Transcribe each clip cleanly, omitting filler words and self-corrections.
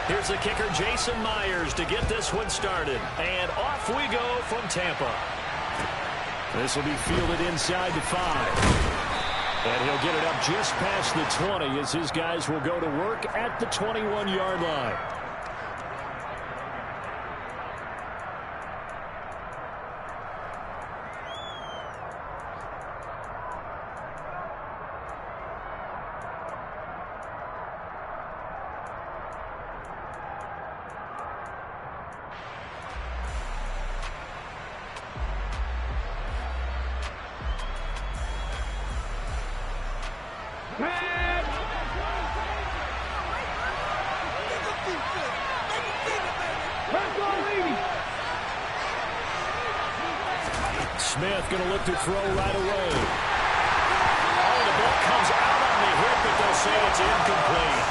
Here's the kicker, Jason Myers, to get this one started. And off we go from Tampa. This will be fielded inside the 5. And he'll get it up just past the 20 as his guys will go to work at the 21-yard line. Smith going to look to throw right away. Oh, the ball comes out on the hit, but they'll say it's incomplete.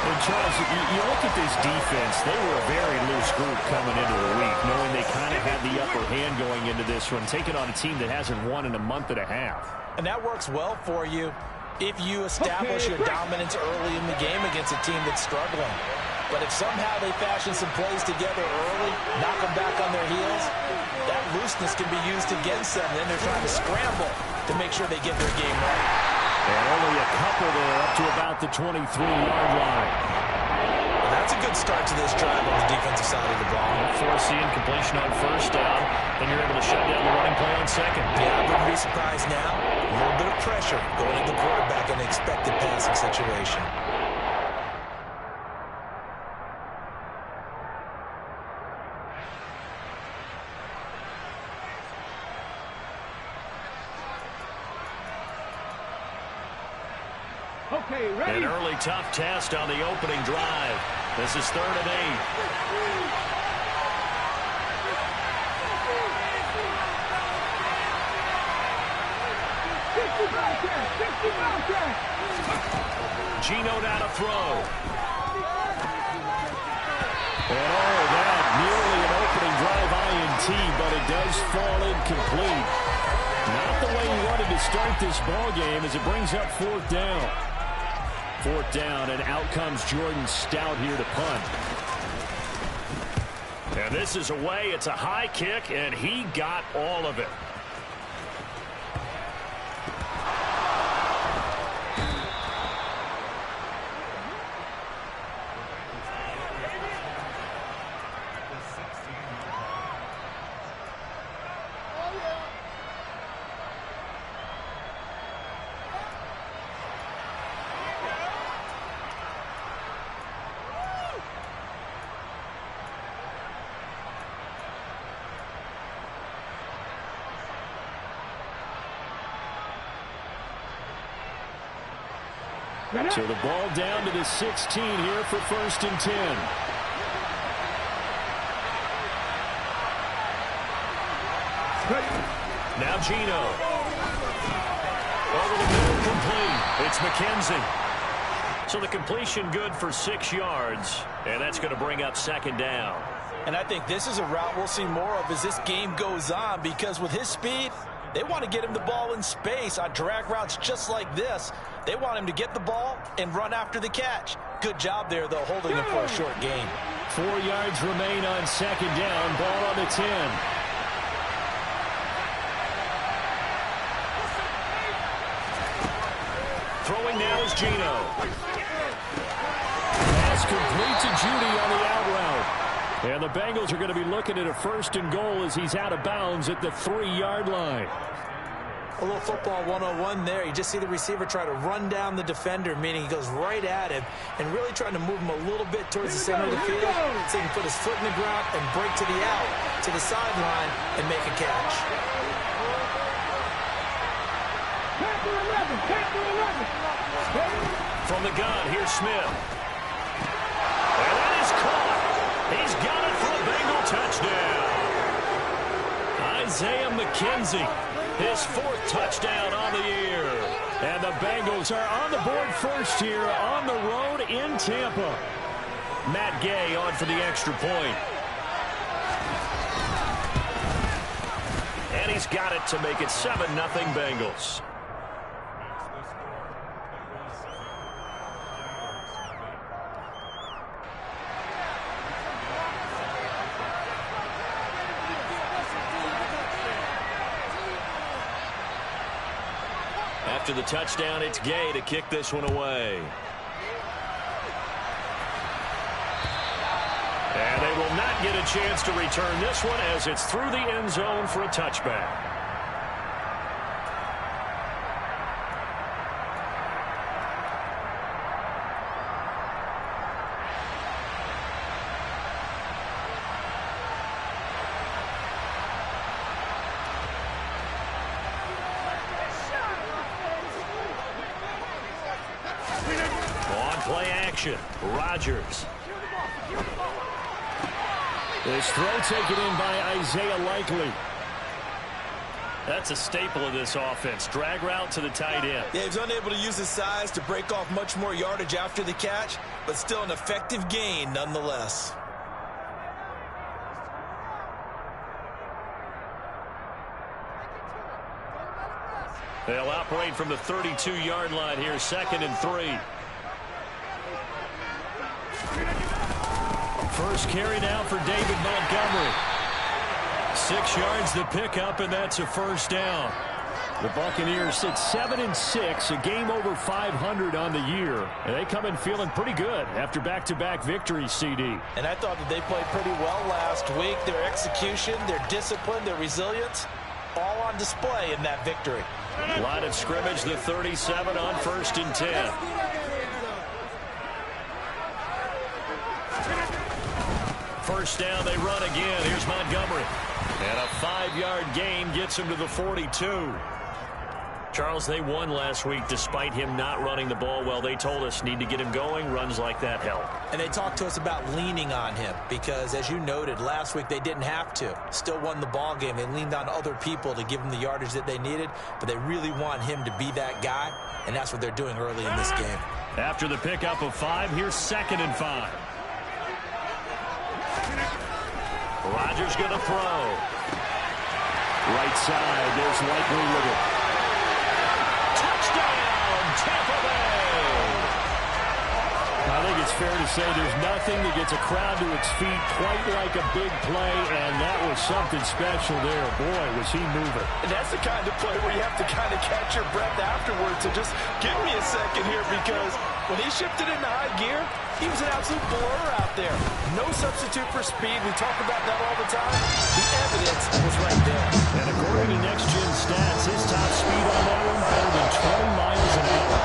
And Charles, you look at this defense, they were a very loose group coming into the week, knowing they kind of had the upper hand going into this one, taking on a team that hasn't won in a month and a half. And that works well for you if you establish your dominance early in the game against a team that's struggling. But if somehow they fashion some plays together early, knock them back on their heels, that looseness can be used against them. Then they're trying to scramble to make sure they get their game right. And only a couple there up to about the 23-yard line. Well, that's a good start to this drive on the defensive side of the ball. Forcing completion on first down, then you're able to shut down the running play on second. Yeah, I wouldn't be surprised now. A little bit of pressure going at the quarterback in an expected passing situation. Okay, ready. An early tough test on the opening drive. This is 3rd and 8. Gino now to throw. Oh, that nearly an opening drive INT, but it does fall incomplete. Not the way he wanted to start this ball game as it brings up 4th down. 4th down, and out comes Jordan Stout here to punt. And this is away. It's a high kick, and he got all of it. So the ball down to the 16 here for 1st and 10. Now Gino. Over the middle, complete. It's McKenzie. So the completion good for 6 yards, and that's going to bring up 2nd down. And I think this is a route we'll see more of as this game goes on, because with his speed, they want to get him the ball in space on drag routes just like this. They want him to get the ball and run after the catch. Good job there, though, holding him for a short gain. 4 yards remain on 2nd down. Ball on the 10. Throwing now is Gino. Pass complete to Judy on the out route. And the Bengals are going to be looking at a 1st and goal as he's out of bounds at the 3-yard line. A little football 101 there. You just see the receiver try to run down the defender, meaning he goes right at him and really trying to move him a little bit towards the center of the field so he can put his foot in the ground and break to the out, to the sideline, and make a catch. From the gun, here's Smith. And that is caught. He's got it for a Bengal touchdown. Isaiah McKenzie, his 4th touchdown on the year. And the Bengals are on the board first here on the road in Tampa. Matt Gay on for the extra point. And he's got it to make it 7-0 Bengals. After the touchdown, it's Gay to kick this one away. And they will not get a chance to return this one as it's through the end zone for a touchback. Play action. Rodgers. This throw taken in by Isaiah Likely. That's a staple of this offense. Drag route to the tight end. Yeah, he's unable to use his size to break off much more yardage after the catch, but still an effective gain nonetheless. They'll operate from the 32-yard line here, 2nd and 3. First carry now for David Montgomery. 6 yards the pickup, and that's a first down. The Buccaneers sit 7-6, a game over 500 on the year. And they come in feeling pretty good after back-to-back victories, CD. And I thought that they played pretty well last week. Their execution, their discipline, their resilience, all on display in that victory. Line of scrimmage, the 37 on 1st and 10. First down, they run again. Here's Montgomery. And a 5-yard gain gets him to the 42. Charles, they won last week despite him not running the ball well. They told us need to get him going. Runs like that help. And they talked to us about leaning on him because, as you noted, last week they didn't have to. Still won the ball game. They leaned on other people to give them the yardage that they needed, but they really want him to be that guy, and that's what they're doing early in this game. After the pickup of 5, here's 2nd and 5. Rodgers going to throw. Right side, there's Likely with it. Touchdown, Tampa Bay! I think it's fair to say there's nothing that gets a crowd to its feet quite like a big play, and that was something special there. Boy, was he moving. And that's the kind of play where you have to kind of catch your breath afterwards. So just give me a second here, because when he shifted into high gear, he was an absolute blur out there. No substitute for speed. We talk about that all the time. The evidence was right there. And according to Next Gen Stats, his top speed on that one better than 20 miles an hour.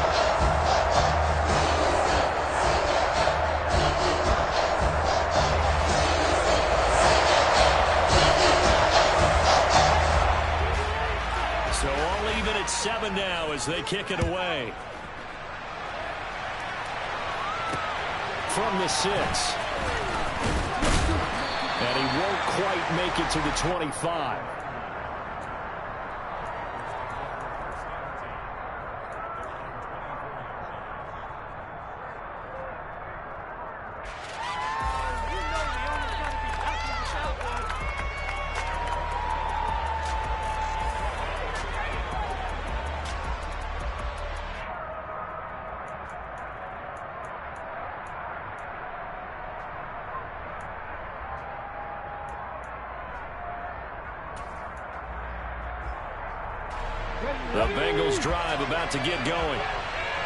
So all even at 7 now as they kick it away. From the 6. And he won't quite make it to the 25. The Bengals drive about to get going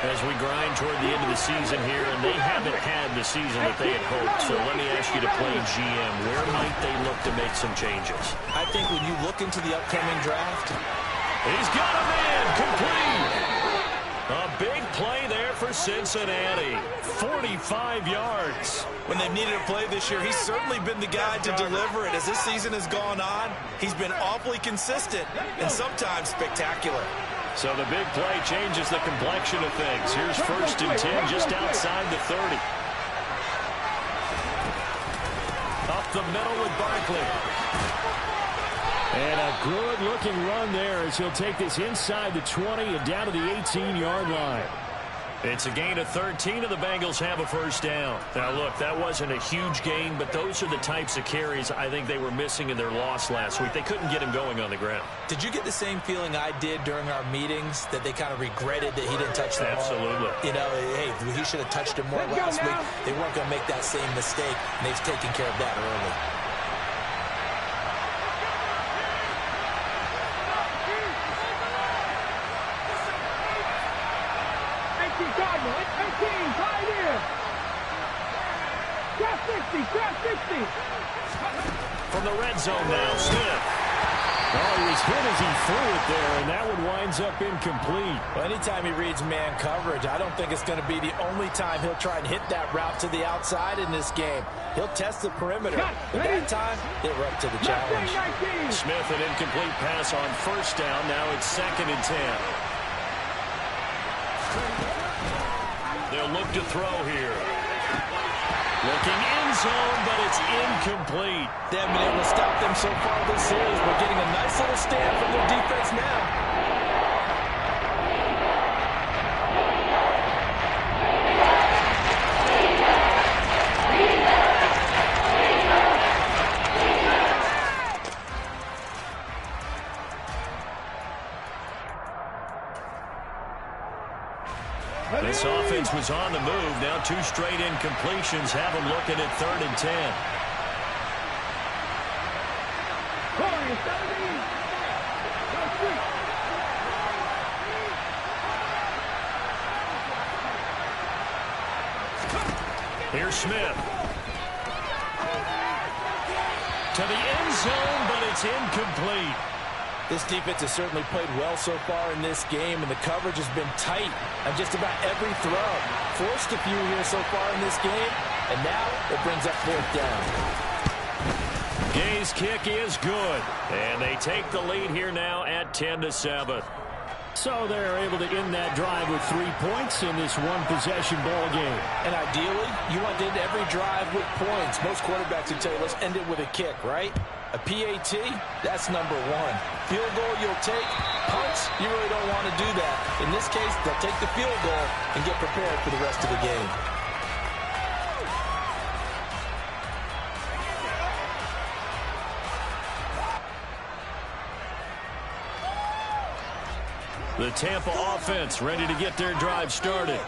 as we grind toward the end of the season here, and they haven't had the season that they had hoped. So let me ask you to play GM, where might they look to make some changes? I think when you look into the upcoming draft, he's got a man complete. A big play there for Cincinnati. 45 yards. When they've needed a play this year, he's certainly been the guy to deliver it. As this season has gone on, he's been awfully consistent and sometimes spectacular. So the big play changes the complexion of things. Here's 1st and 10 just outside the 30. Up the middle with Barkley. And a good-looking run there as he'll take this inside the 20 and down to the 18-yard line. It's a gain of 13, and the Bengals have a first down. Now, look, that wasn't a huge gain, but those are the types of carries I think they were missing in their loss last week. They couldn't get him going on the ground. Did you get the same feeling I did during our meetings, that they kind of regretted that he didn't touch the ball? Absolutely. You know, hey, he should have touched him more last week. They weren't going to make that same mistake, and they've taken care of that early. From the red zone now, Smith. Oh, he was hit as he threw it there, and that one winds up incomplete. Well, anytime he reads man coverage, I don't think it's going to be the only time he'll try and hit that route to the outside in this game. He'll test the perimeter, but that time, they were up to the challenge. Smith, an incomplete pass on first down. Now it's 2nd and 10. They'll look to throw here. Looking end zone, but it's incomplete. They haven't been able to stop them so far this series. We're getting a nice little stand from their defense now. This offense was on the move. Now 2 straight incompletions have them looking at 3rd and 10. Here's Smith. To the end zone, but it's incomplete. This defense has certainly played well so far in this game, and the coverage has been tight on just about every throw. Forced a few here so far in this game, and now it brings up 4th down. Gay's kick is good, and they take the lead here now at 10-7. So they're able to end that drive with 3 points in this one-possession ball game. And ideally, you want to end every drive with points. Most quarterbacks would tell you, let's end it with a kick, right? A PAT, that's number 1. Field goal you'll take. Punts, you really don't want to do that. In this case, they'll take the field goal and get prepared for the rest of the game. The Tampa offense ready to get their drive started.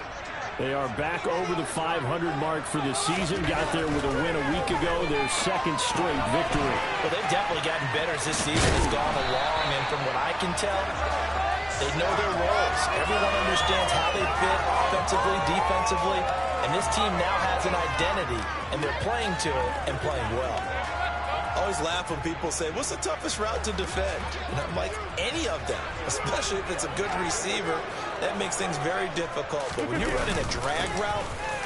They are back over the 500 mark for the season. Got there with a win a week ago, their 2nd straight victory. Well, they've definitely gotten better as this season has gone along, and from what I can tell, they know their roles. Everyone understands how they fit offensively, defensively, and this team now has an identity, and they're playing to it and playing well. I always laugh when people say, what's the toughest route to defend? And I'm like, any of them, especially if it's a good receiver. That makes things very difficult. But when you're running a drag route,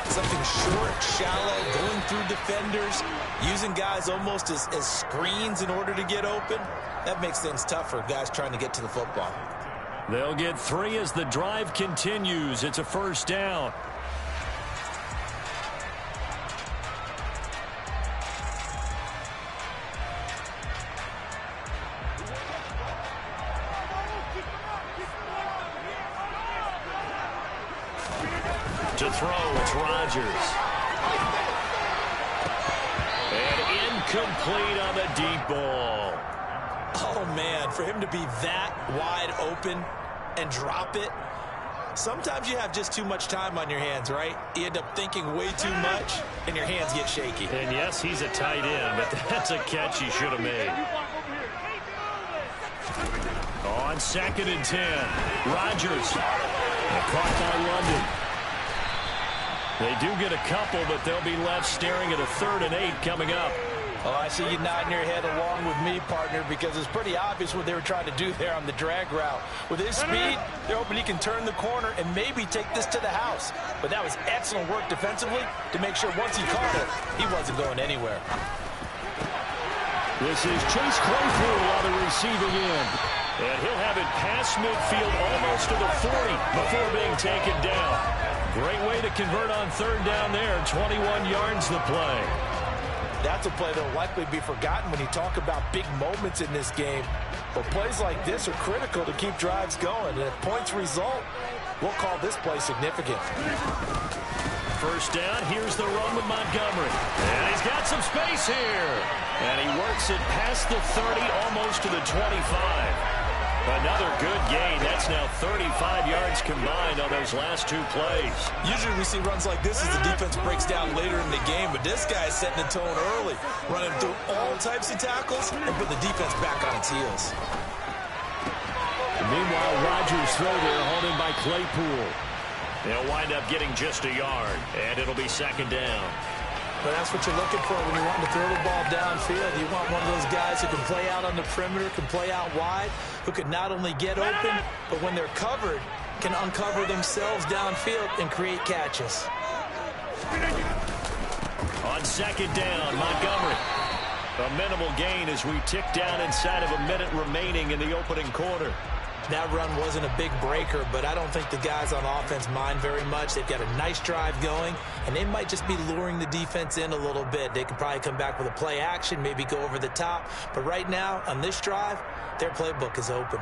something short, shallow, going through defenders, using guys almost as screens in order to get open, that makes things tough for guys trying to get to the football. They'll get 3 as the drive continues. It's a 1st down. To throw, it's Rodgers. And incomplete on the deep ball. Oh, man, for him to be that wide open and drop it. Sometimes you have just too much time on your hands, right? You end up thinking way too much, and your hands get shaky. And yes, he's a tight end, but that's a catch he should have made. On 2nd and 10, Rodgers. Caught by London. They do get a couple, but they'll be left staring at a 3rd and 8 coming up. Oh, I see you nodding your head along with me, partner, because it's pretty obvious what they were trying to do there on the drag route. With his speed, they're hoping he can turn the corner and maybe take this to the house. But that was excellent work defensively to make sure once he caught it, he wasn't going anywhere. This is Chase Claypool on the receiving end. And he'll have it past midfield almost to the 40 before being taken down. Great way to convert on 3rd down there. 21 yards the play. That's a play that will likely be forgotten when you talk about big moments in this game. But plays like this are critical to keep drives going. And if points result, we'll call this play significant. 1st down, here's the run with Montgomery. And he's got some space here. And he works it past the 30, almost to the 25. Another good gain. That's now 35 yards combined on those last 2 plays. Usually we see runs like this as the defense breaks down later in the game, but this guy is setting the tone early, running through all types of tackles and put the defense back on its heels. Meanwhile, Rodgers' throw there, hauled in by Claypool. They'll wind up getting just a yard, and it'll be 2nd down. But that's what you're looking for when you want to throw the ball downfield. You want one of those guys who can play out on the perimeter, can play out wide, who can not only get open, but when they're covered, can uncover themselves downfield and create catches. On second down, Montgomery. A minimal gain as we tick down inside of a minute remaining in the opening quarter. That run wasn't a big breaker, but I don't think the guys on offense mind very much. They've got a nice drive going, and they might just be luring the defense in a little bit. They could probably come back with a play action, maybe go over the top. But right now, on this drive, their playbook is open.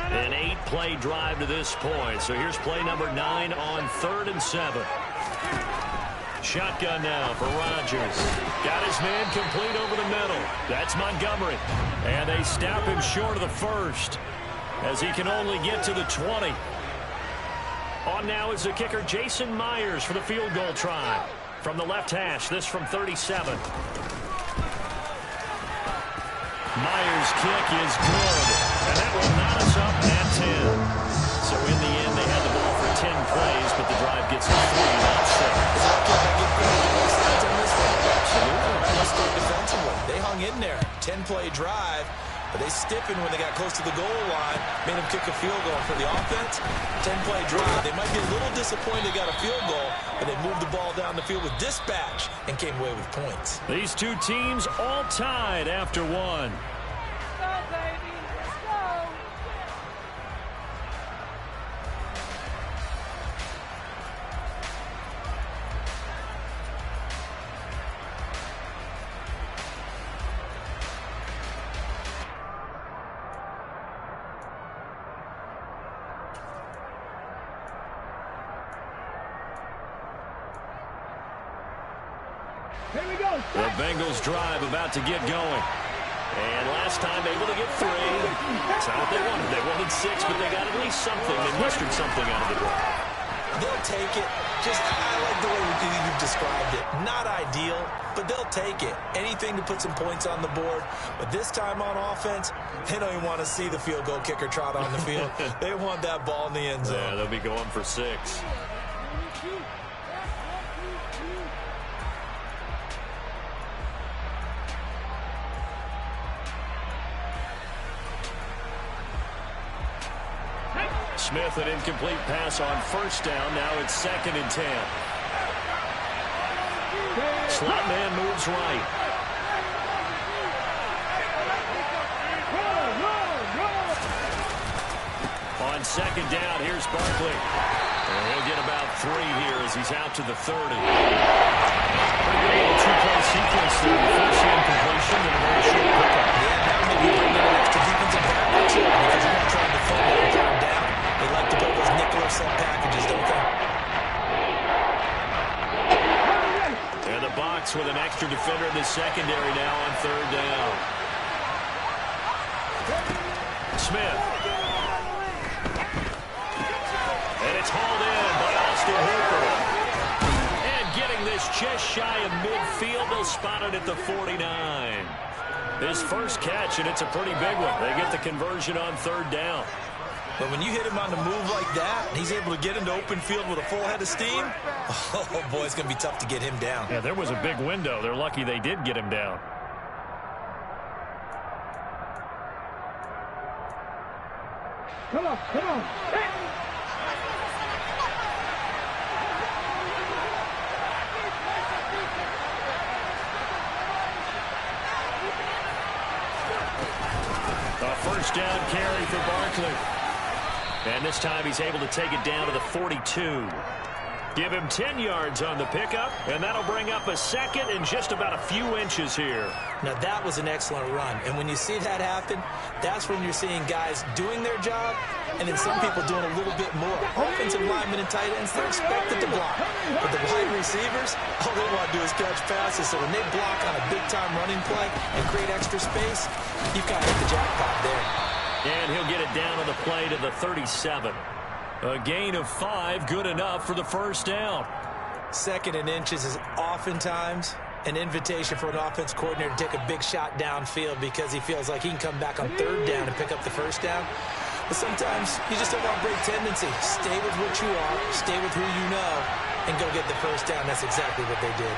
An 8-play drive to this point. So here's play number 9 on 3rd and 7. Shotgun now for Rodgers. Got his man complete over the middle. That's Montgomery. And they stop him short of the first as he can only get to the 20. On now is the kicker Jason Myers for the field goal try. From the left hash, this from 37. Myers' kick is good. And that will knot us up at 10. So in the end, they had the ball for 10 plays, but the drive gets to 3, not 6. Let's start defensively. They hung in there. 10-play drive, but they stiffened when they got close to the goal line, made them kick a field goal. For the offense, 10-play drive. They might be a little disappointed they got a field goal, but they moved the ball down the field with dispatch and came away with points. These two teams all tied after one. The Bengals drive about to get going. And last time able to get 3. That's not what they wanted. They wanted 6, but they got at least something. They mustered something out of the drive. They'll take it. I like the way you've described it. Not ideal, but they'll take it. Anything to put some points on the board. But this time on offense, they don't even want to see the field goal kicker trot on the field. They want that ball in the end zone. Yeah, they'll be going for 6. Smith, an incomplete pass on first down. Now it's 2nd and 10. Slot man moves right. On 2nd down, here's Barkley. And he'll get about 3 here as he's out to the 30. Pretty good little 2-play sequence there. First incompletion and a very short pickup. Yeah, now maybe bring in an extra defensive back or 2 because you're not trying to defend it and down. They like to build those nickel or set packages, don't they? And the box with an extra defender in the secondary now on 3rd down. Smith. And it's hauled in by Austin Hooper. And getting this just shy of midfield, they'll spot it at the 49. His first catch, and it's a pretty big one. They get the conversion on 3rd down. But when you hit him on the move like that, and he's able to get into open field with a full head of steam, oh, boy, it's going to be tough to get him down. Yeah, there was a big window. They're lucky they did get him down. Come on, come on. A first down carry for Barkley. And this time he's able to take it down to the 42. Give him 10 yards on the pickup, and that'll bring up a 2nd and just about a few inches here. Now, that was an excellent run. And when you see that happen, that's when you're seeing guys doing their job and then some people doing a little bit more. Offensive linemen and tight ends, they're expected to block. But the wide receivers, all they want to do is catch passes. So when they block on a big-time running play and create extra space, you've got to hit the jackpot there. And he'll get it down on the play to the 37. A gain of 5, good enough for the first down. 2nd and inches is oftentimes an invitation for an offense coordinator to take a big shot downfield because he feels like he can come back on 3rd down and pick up the first down. But sometimes you just don't want to break tendency. Stay with what you are. Stay with who you know. and go get the first down. That's exactly what they did.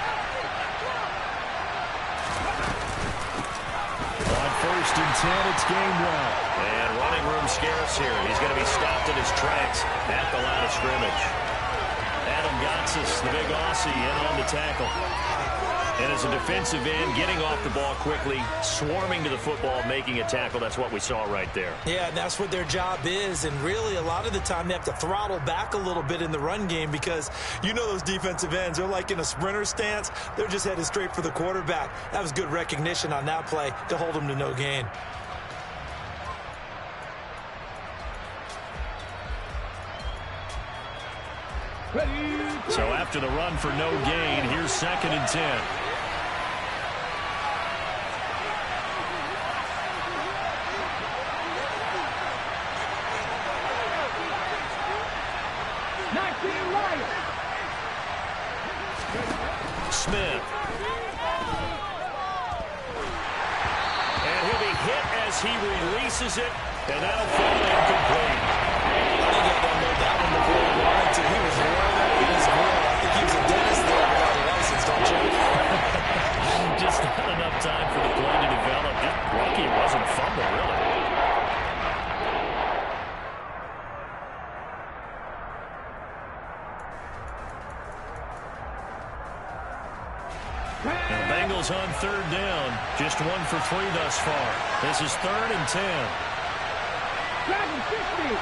On 1st and 10, it's game one. And running room scarce here. He's going to be stopped in his tracks at the line of scrimmage. Adam Gotsis, the big Aussie, in on the tackle. And as a defensive end, getting off the ball quickly, swarming to the football, making a tackle. That's what we saw right there. Yeah, and that's what their job is. And really, a lot of the time, they have to throttle back a little bit in the run game because you know those defensive ends, they're like in a sprinter stance. They're just headed straight for the quarterback. That was good recognition on that play to hold them to no gain. So after the run for no gain, here's 2nd and 10. Smith. And he'll be hit as he releases it, and that'll fall incomplete. I think I don't know that one before he wanted to. He was right up in his grill. I think he was a dentist there without a license, don't you? Just not enough time for the play to develop. Lucky it wasn't a fumble, really. The Bengals on 3rd down. Just 1 for 3 thus far. This is 3rd and 10. Dragon 50.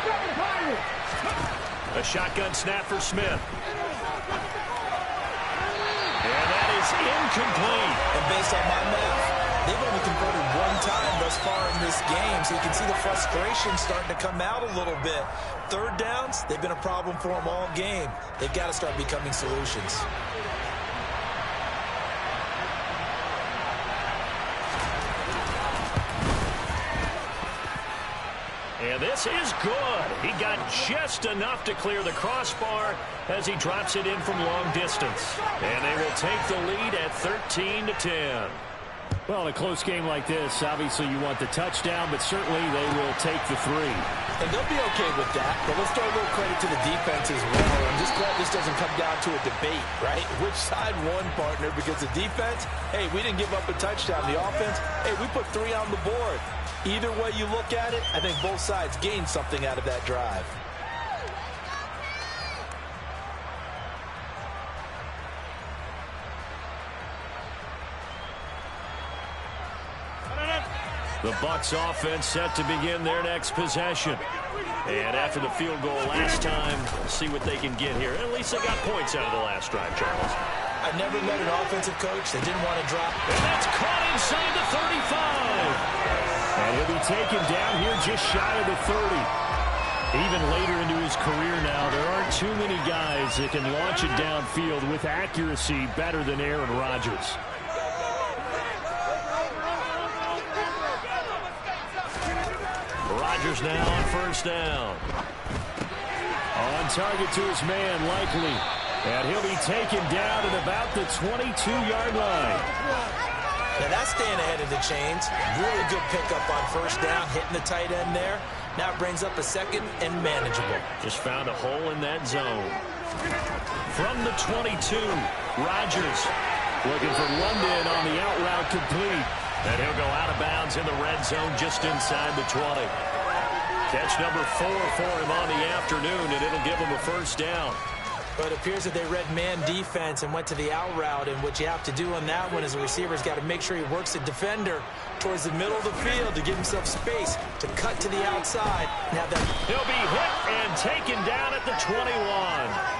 Seven Pirates. A shotgun snap for Smith. And that is incomplete. And based on my math, they've only converted 1 time thus far in this game, so you can see the frustration starting to come out a little bit. 3rd downs, they've been a problem for them all game. They've got to start becoming solutions. And this is good. He got just enough to clear the crossbar as he drops it in from long distance. And they will take the lead at 13-10. Well, in a close game like this, obviously you want the touchdown, but certainly they will take the 3. And they'll be okay with that, but let's throw a little credit to the defense as well. I'm just glad this doesn't come down to a debate, right? Which side won, partner? Because the defense, hey, we didn't give up a touchdown. The offense, hey, we put 3 on the board. Either way you look at it, I think both sides gained something out of that drive. The Bucs offense set to begin their next possession. And after the field goal last time, see what they can get here. At least they got points out of the last drive, Charles. I've never met an offensive coach that didn't want to drop. And that's caught inside the 35. And he'll be taken down here just shy of the 30. Even later into his career now, there aren't too many guys that can launch it downfield with accuracy better than Aaron Rodgers. Rodgers now on 1st down. On target to his man, Likely. And he'll be taken down at about the 22-yard line. Now that's staying ahead of the chains. Really good pickup on 1st down, hitting the tight end there. Now it brings up a 2nd and manageable. Just found a hole in that zone. From the 22, Rodgers looking for London on the out route complete. And he'll go out of bounds in the red zone just inside the 20. Catch number 4 for him on the afternoon, and it'll give him a 1st down. But it appears that they read man defense and went to the out route, and what you have to do on that one is the receiver's got to make sure he works the defender towards the middle of the field to give himself space to cut to the outside. Now that he'll be hit and taken down at the 21.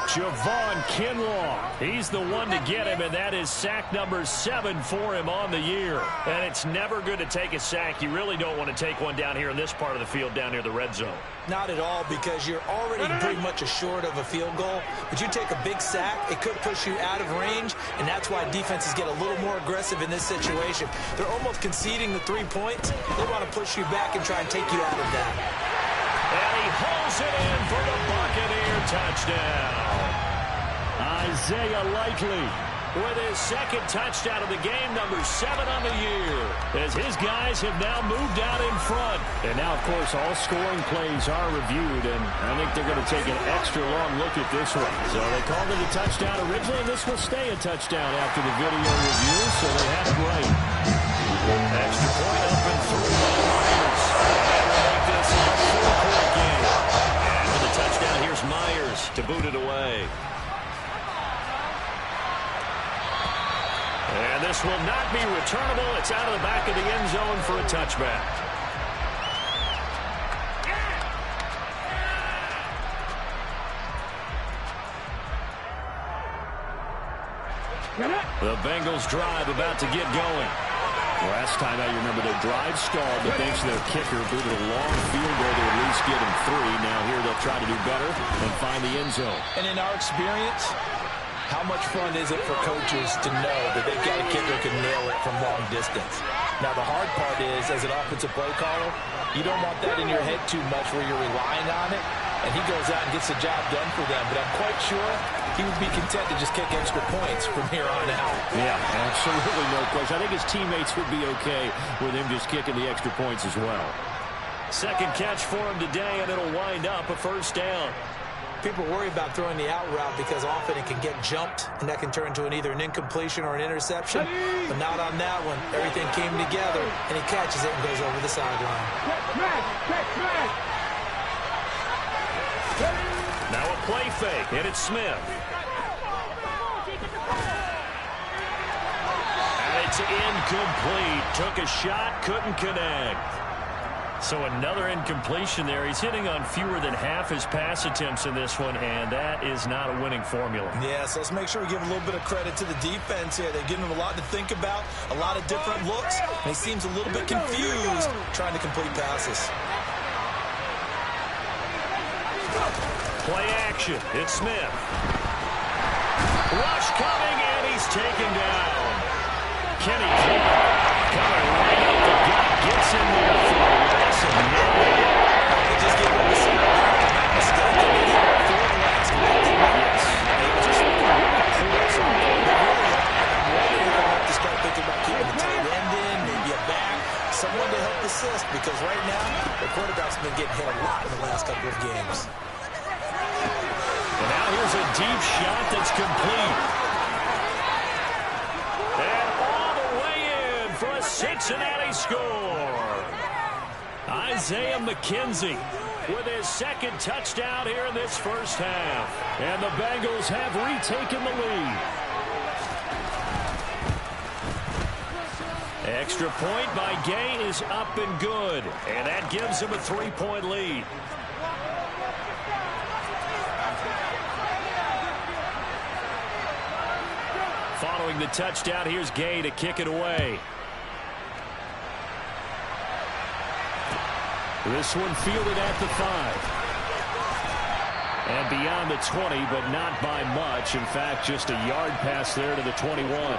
Javon Kinlaw, he's the one to get him, and that is sack number 7 for him on the year. And it's never good to take a sack. You really don't want to take one down here in this part of the field down near the red zone. Not at all, because you're already pretty much assured of a field goal. But you take a big sack, it could push you out of range, and that's why defenses get a little more aggressive in this situation. They're almost conceding the 3 points. They want to push you back and try and take you out of that. And he hauls it in for the Buccaneer touchdown. Isaiah Likely with his second touchdown of the game, number 7 on the year, as his guys have now moved out in front. And now, of course, all scoring plays are reviewed, and I think they're going to take an extra long look at this one. So they called it a touchdown originally, and this will stay a touchdown after the video review, so they have it right. Extra point up and through by the Myers. And we'll make this a 4-point game. After the touchdown, here's Myers to boot it away. And this will not be returnable. It's out of the back of the end zone for a touchback. The Bengals drive about to get going. Last time I remember their drive stalled, but thanks to their kicker, booted a long field goal to at least get him 3. Now here they'll try to do better and find the end zone. And in our experience, how much fun is it for coaches to know that they've got a kicker who can nail it from long distance? Now, the hard part is, as an offensive play caller, you don't want that in your head too much where you're relying on it, and he goes out and gets the job done for them. But I'm quite sure he would be content to just kick extra points from here on out. Yeah, absolutely no question. I think his teammates would be okay with him just kicking the extra points as well. Second catch for him today, and it'll wind up a first down. People worry about throwing the out route because often it can get jumped, and that can turn into either an incompletion or an interception. But not on that one. Everything came together, and he catches it and goes over the sideline. Now a play fake, and it's Smith. And it's incomplete. Took a shot, couldn't connect. So another incompletion there. He's hitting on fewer than half his pass attempts in this one, and that is not a winning formula. Yeah, so let's make sure we give a little bit of credit to the defense here. They're giving him a lot to think about, a lot of different looks, and he seems a little bit confused trying to complete passes. Play action. It's Smith. Rush coming, and he's taken down. Kenny Clark coming right up the gut. Gets in there for a loss of 9. They just gave him a single down. Not mistaken. They gave him 4 the last week. Yes. They just looking really close on that. They really are. I'm wondering if they'll have to start thinking about keeping the tight end in, maybe a back, someone to help assist, because right now the quarterback's been getting hit a lot in the last couple of games. And now here's a deep shot that's complete. And all the way in for a Cincinnati score. Isaiah McKenzie with his second touchdown here in this first half. And the Bengals have retaken the lead. Extra point by Gay is up and good. And that gives him a 3-point lead. Following the touchdown, here's Gay to kick it away. This one fielded at the 5. And beyond the 20, but not by much. In fact, just a yard pass there to the 21.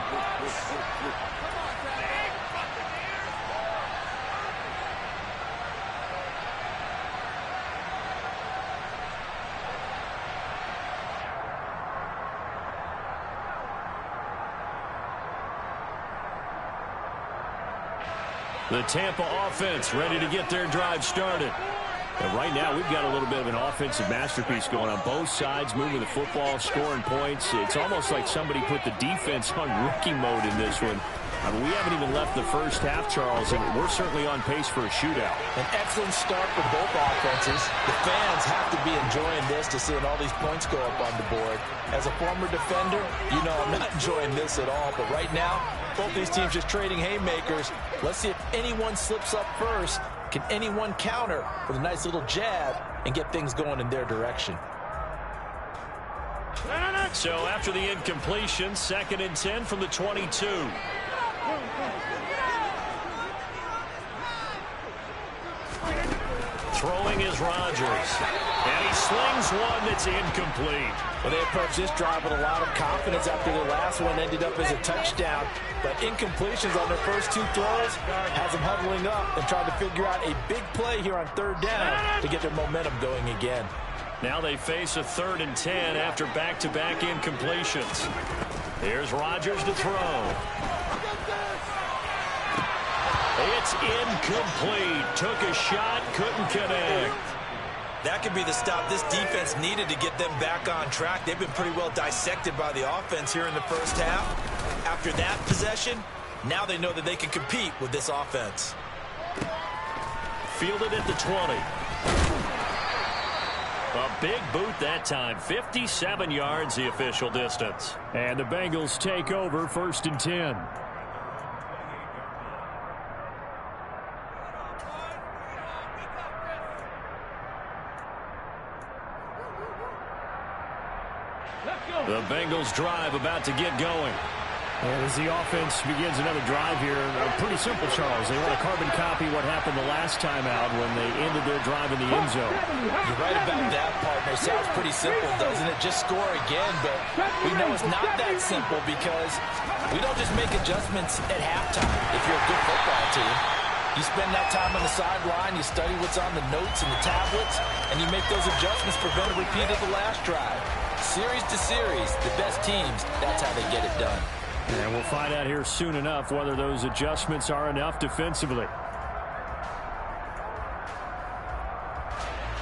The Tampa offense ready to get their drive started. And right now, we've got a little bit of an offensive masterpiece going on both sides, moving the football, scoring points. It's almost like somebody put the defense on rookie mode in this one. I mean, we haven't even left the first half, Charles, and we're certainly on pace for a shootout. An excellent start for both offenses. The fans have to be enjoying this to seeing all these points go up on the board. As a former defender, you know I'm not enjoying this at all. But right now, both these teams just trading haymakers. Let's see if anyone slips up first. Can anyone counter with a nice little jab and get things going in their direction? So after the incompletion, 2nd and 10 from the 22. Throwing is Rodgers. And he slings one that's incomplete. Well, they approached this drive with a lot of confidence after their last one ended up as a touchdown. But incompletions on their first 2 throws has them huddling up and trying to figure out a big play here on 3rd down to get their momentum going again. Now they face a 3rd and 10 after back-to-back incompletions. Here's Rodgers to throw. It's incomplete. Took a shot, couldn't connect. That could be the stop this defense needed to get them back on track. They've been pretty well dissected by the offense here in the first half. After that possession, now they know that they can compete with this offense. Fielded at the 20. A big boot that time. 57 yards the official distance. And the Bengals take over 1st and 10. The Bengals drive about to get going. And as the offense begins another drive here, pretty simple, Charles. They want to carbon copy what happened the last time out when they ended their drive in the end zone. You're right about that, partner. Sounds pretty simple, doesn't it? Just score again, but we know it's not that simple because we don't just make adjustments at halftime if you're a good football team. You spend that time on the sideline, you study what's on the notes and the tablets, and you make those adjustments, prevent a repeat of the last drive. Series to series, the best teams, that's how they get it done. And we'll find out here soon enough whether those adjustments are enough defensively.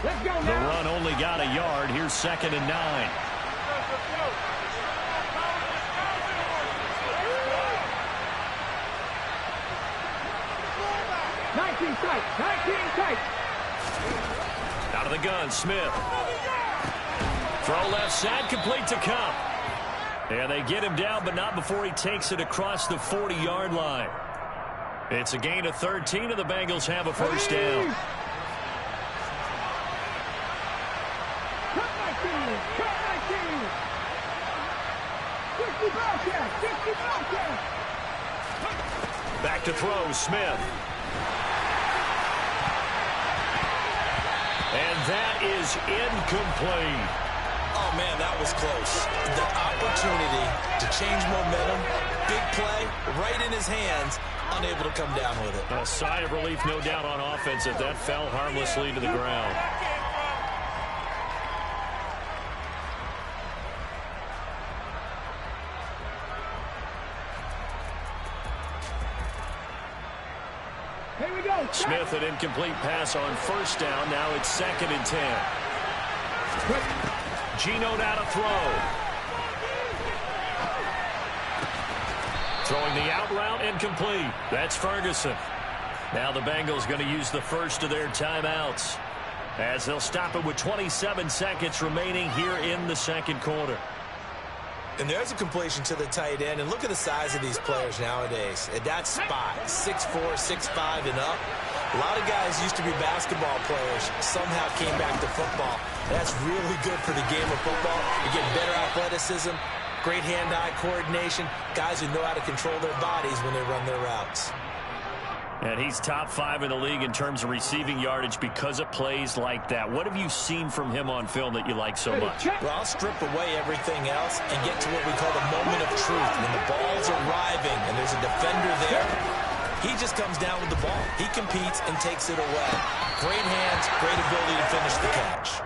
Let's go now. The run only got a yard. Here's 2nd and 9. Out of the gun, Smith. Throw left side, complete to Cup. And they get him down, but not before he takes it across the 40-yard line. It's a gain of 13, and the Bengals have a first down. Back to throw, Smith. And that is incomplete. Oh, man, that was close. The opportunity to change momentum, big play, right in his hands, unable to come down with it. A sigh of relief, no doubt, on offense that fell harmlessly to the ground. Here we go. Smith, an incomplete pass on first down. Now it's 2nd and 10. Gino now to throw. Throwing the out route, incomplete. That's Ferguson. Now the Bengals going to use the first of their timeouts as they'll stop it with 27 seconds remaining here in the second quarter. And there's a completion to the tight end. And look at the size of these players nowadays. At that spot, 6'4", 6'5", and up. A lot of guys used to be basketball players, somehow came back to football. That's really good for the game of football. You get better athleticism, great hand-eye coordination, guys who know how to control their bodies when they run their routes. And he's top 5 in the league in terms of receiving yardage because of plays like that. What have you seen from him on film that you like so much? Well, I'll strip away everything else and get to what we call the moment of truth. When the ball's arriving and there's a defender there, he just comes down with the ball. He competes and takes it away. Great hands, great ability to finish the catch.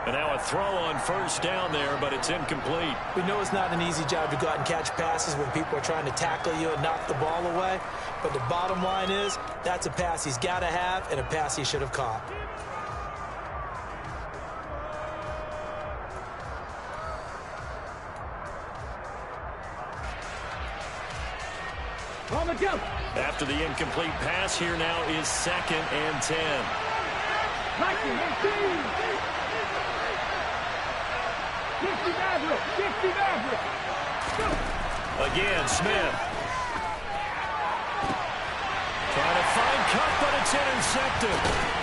And now a throw on first down there, but it's incomplete. We know it's not an easy job to go out and catch passes when people are trying to tackle you and knock the ball away. But the bottom line is, that's a pass he's got to have and a pass he should have caught. On the jump. After the incomplete pass, here now is 2nd and 10. Again, Smith. Trying to find Cup, but it's intercepted.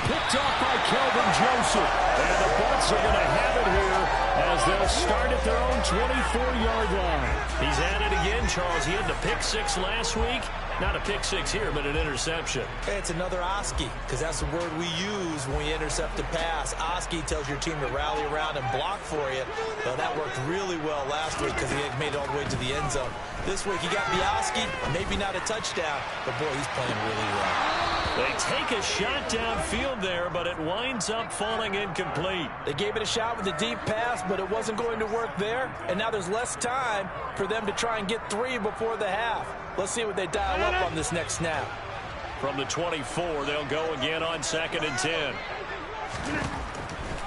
Picked off by Kelvin Joseph. And the Bucs are going to have it here as they'll start at their own 24-yard line. He's at it again, Charles. He had the pick 6 last week. Not a pick 6 here, but an interception. Hey, it's another Oski, because that's the word we use when we intercept a pass. Oski tells your team to rally around and block for you. Well, that worked really well last week because he made it all the way to the end zone. This week, he got the Oski, maybe not a touchdown, but boy, he's playing really well. They take a shot downfield there, but it winds up falling incomplete. They gave it a shot with a deep pass, but it wasn't going to work there. And now there's less time for them to try and get 3 before the half. Let's see what they dial up on this next snap. From the 24, they'll go again on 2nd and 10.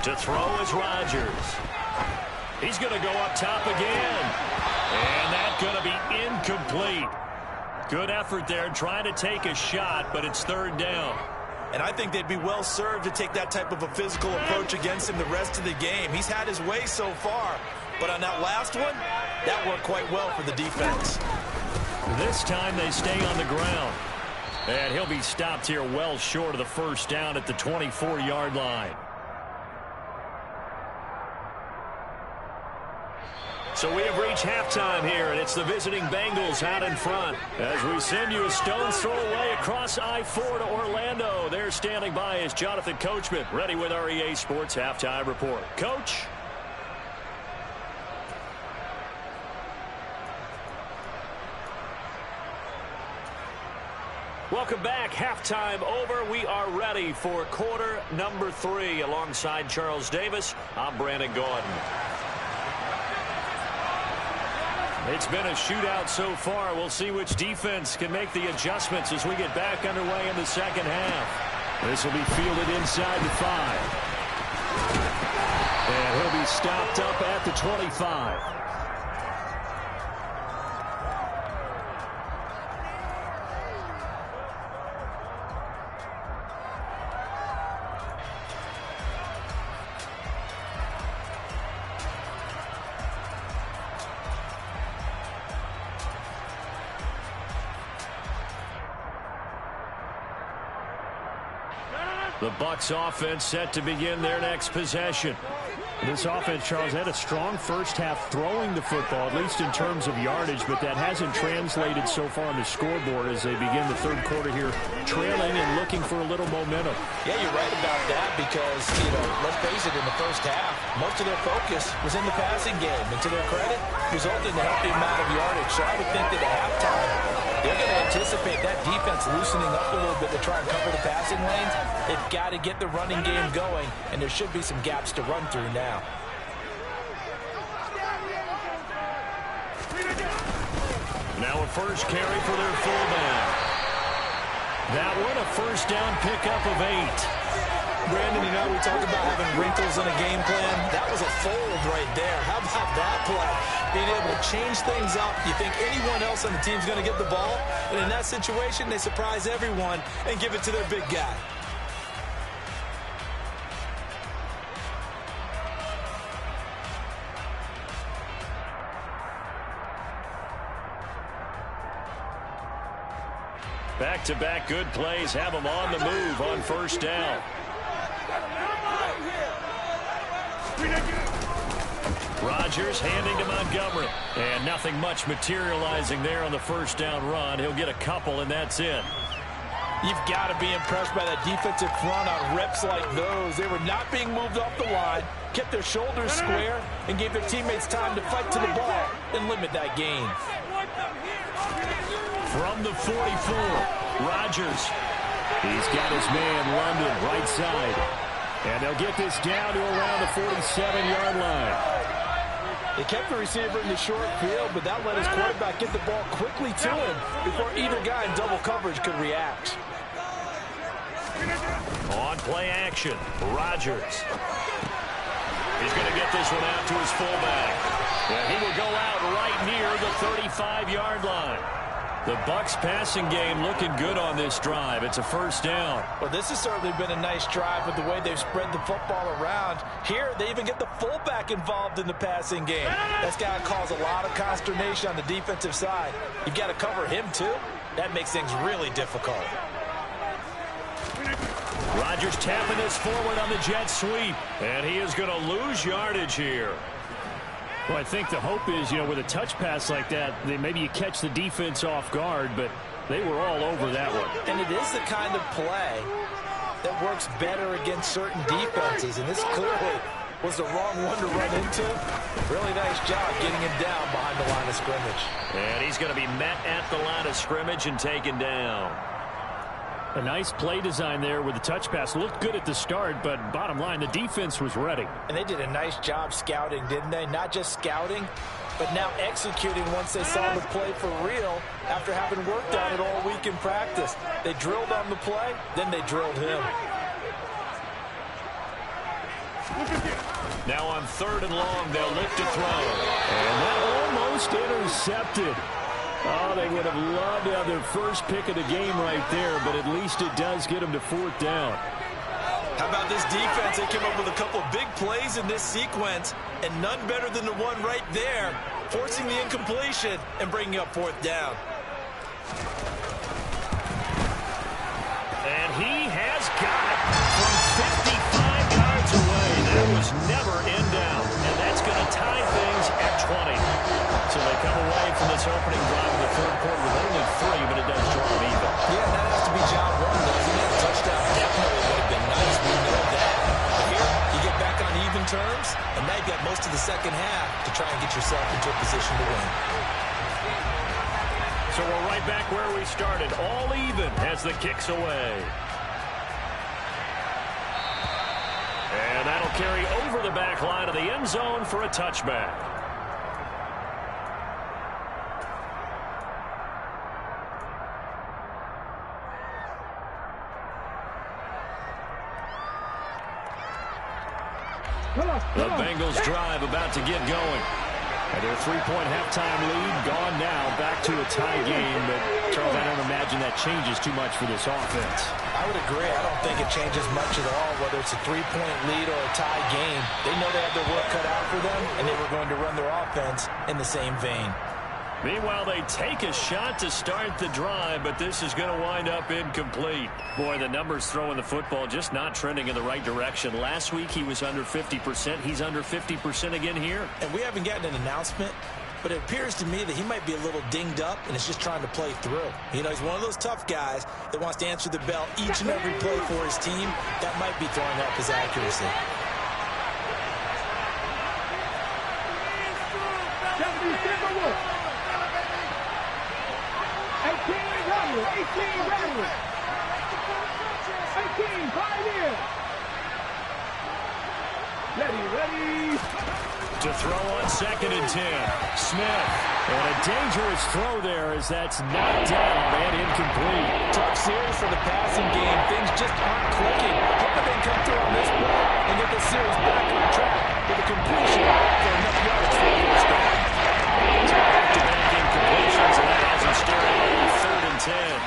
To throw is Rodgers. He's going to go up top again. And that's going to be incomplete. Good effort there trying to take a shot, but it's 3rd down. And I think they'd be well served to take that type of a physical approach against him the rest of the game. He's had his way so far, but on that last one, that worked quite well for the defense. This time they stay on the ground. And he'll be stopped here well short of the 1st down at the 24-yard line. So we have reached halftime here, and it's the visiting Bengals out in front. As we send you a stone's throw away across I-4 to Orlando. There standing by is Jonathan Coachman, ready with our EA Sports Halftime Report. Coach? Welcome back. Halftime over. We are ready for quarter number 3. Alongside Charles Davis, I'm Brandon Gordon. It's been a shootout so far. We'll see which defense can make the adjustments as we get back underway in the 2nd half. This will be fielded inside the 5. And he'll be stopped up at the 25. The Bucs offense set to begin their next possession. This offense, Charles, had a strong first half throwing the football, at least in terms of yardage, but that hasn't translated so far on the scoreboard as they begin the 3rd quarter here, trailing and looking for a little momentum. Yeah, you're right about that because, let's face it, in the first half, most of their focus was in the passing game. And to their credit, resulted in a healthy amount of yardage. So I would think that at halftime, they're going to anticipate that defense loosening up a little bit to try and cover the passing lanes. They've got to get the running game going, and there should be some gaps to run through now. Now a first carry for their fullback. That one a 1st down pickup of 8. Brandon, we talk about having wrinkles in a game plan. That was a fold right there. How about that play? Being able to change things up. You think anyone else on the team's going to get the ball? And in that situation, they surprise everyone and give it to their big guy. Back-to-back good plays have them on the move on 1st down. Rodgers handing to Montgomery. And nothing much materializing there on the 1st down run. He'll get a couple, and that's it. You've got to be impressed by that defensive front on reps like those. They were not being moved off the line, kept their shoulders square, and gave their teammates time to fight to the ball and limit that gain. From the 44, Rodgers. He's got his man, London, right side. And they'll get this down to around the 47-yard line. They kept the receiver in the short field, but that let his quarterback get the ball quickly to him before either guy in double coverage could react. On play action, Rodgers. He's going to get this one out to his fullback. And he will go out right near the 35-yard line. The Bucs passing game looking good on this drive. It's a 1st down. Well, this has certainly been a nice drive with the way they've spread the football around. Here, they even get the fullback involved in the passing game. That's got to cause a lot of consternation on the defensive side. You've got to cover him, too. That makes things really difficult. Rodgers tapping this forward on the jet sweep. And he is going to lose yardage here. Well, I think the hope is, with a touch pass like that, maybe you catch the defense off guard, but they were all over that one. And it is the kind of play that works better against certain defenses, and this clearly was the wrong one to run into. Really nice job getting him down behind the line of scrimmage. And he's going to be met at the line of scrimmage and taken down. A nice play design there with the touch pass. Looked good at the start, but bottom line, the defense was ready. And they did a nice job scouting, didn't they? Not just scouting, but now executing once they saw the play for real after having worked on it all week in practice. They drilled on the play, then they drilled him. Now on 3rd and long, they'll look to throw. And that almost intercepted. Oh, they would have loved to have their first pick of the game right there, but at least it does get them to 4th down. How about this defense? They came up with a couple of big plays in this sequence, and none better than the one right there, forcing the incompletion and bringing up 4th down. And he has got it from 55 yards away. That was never in down, and that's going to tie things at 20. So they come away from this opening drive in the 3rd quarter with only 3, but it does draw them even. Yeah, that has to be job one, doesn't it? Touchdown definitely would have been nice. We know that. But here, you get back on even terms, and now you've got most of the second half to try and get yourself into a position to win. So we're right back where we started, all even as the kick's away. And that'll carry over the back line of the end zone for a touchback. The Bengals drive about to get going. And their 3-point halftime lead gone now, back to a tie game. But, Charles, I don't imagine that changes too much for this offense. I would agree. I don't think it changes much at all, whether it's a 3-point lead or a tie game. They know they have their work cut out for them, and they were going to run their offense in the same vein. Meanwhile, they take a shot to start the drive, but this is going to wind up incomplete. Boy, the numbers throwing the football just not trending in the right direction. Last week, he was under 50%. He's under 50% again here. And we haven't gotten an announcement, but it appears to me that he might be a little dinged up and is just trying to play through. You know, he's one of those tough guys that wants to answer the bell each and every play for his team. That might be throwing off his accuracy. Ready. To throw on 2nd and 10. Smith. And a dangerous throw there as that's knocked down and incomplete. Tough series for the passing game. Things just aren't clicking. Hoping they come through on this play and get the series back on track with a completion for enough yards for the first down. Back-to-back incompletions, and that has him staring at 3rd and 10.